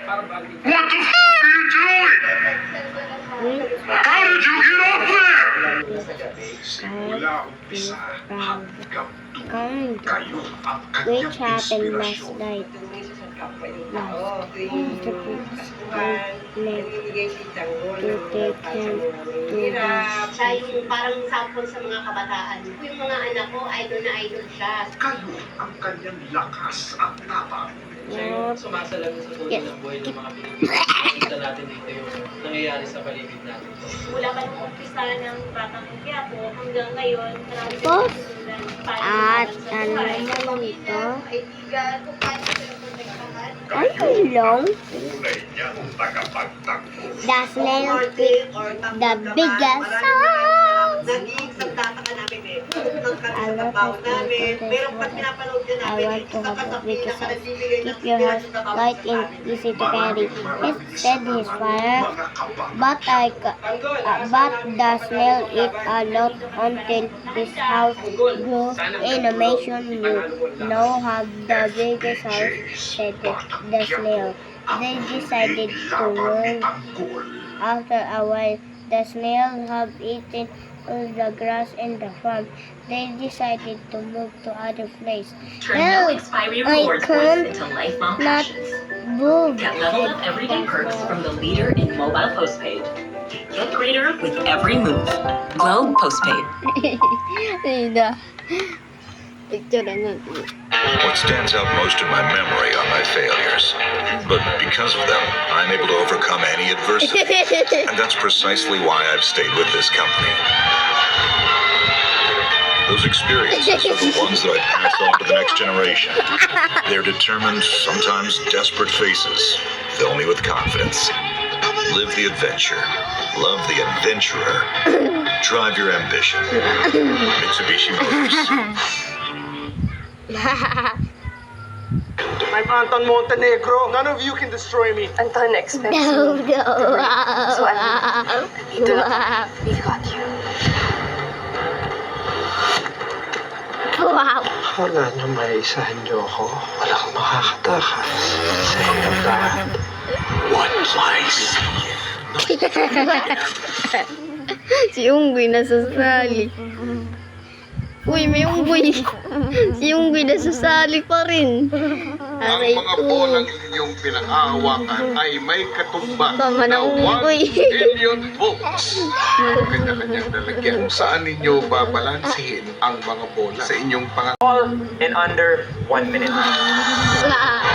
What the f*** are you doing? How did you get up there? Simula umpisa hanggang dulo kayo ang kanyang Which happened last inspirasyon. night. Last the books to take him to Siya yung parang sample sa mga kabataan. Yung mga anak ko, idol na idol siya. Kayo ang kanyang lakas at tapang. Yup. Sumasalamin sa tulong ng buhay ng mga Pilipino. Nakita natin dito yung nangyayari sa paligid natin. Mula pa nung umpisa ng Batang Quiapo hanggang ngayon, marami Boss. silang At ano naman ito? Kaibigan, kung paano sila protektahan. Ay, long. Tunay niyang tagapagtanggol. The snail picked the biggest sound. Naging nagtataka namin eh. Ang I kami love trabaho it. namin. Pero pag pinapanood ka I namin, want to isa have ka sa a big pinaka house. nagbibigay ng Keep your house inspirasyon sa light bawat and amin. easy to carry. He said his father, Mga kabag. but the snail ate a lot until his house grew in a mansion. You now have the biggest house, said the snail. They decided to move. After a while, the snail have eaten all the grass in the farm. They decided to move to other place. Turn no expiry reward can't points into lifelong not passions. move. Get level up everyday perks from the leader in mobile postpaid. Get greater with every move. Globe Postpaid. Picture na nun. What stands out most in my memory are my failures. But because of them, I'm able to overcome any adversity. And that's precisely why I've stayed with this company. Those experiences are the ones that I pass on to the next generation. Their determined, sometimes desperate faces fill me with confidence. Live the adventure. Love the adventurer. Drive your ambition. Mitsubishi Motors. I'm Anton Montenegro. None of you can destroy me. Anton expects No, me no. to break. So nandito na. We got you. Wow. Wala na maisahan niyo ako. Walang makakatakas sa inyong lahat. One place. Si Unggoy nasasali. Uy, may unggoy. Si Unggoy nasasali pa rin. Ang mga bolang inyong pinangahawakan ay may katumbas Tama na na 1 unggoy. billion volts. Kanya-kanyang lalagyan. Saan ninyo babalansihin ang mga bola sa inyong All in under 1 minute. Wow.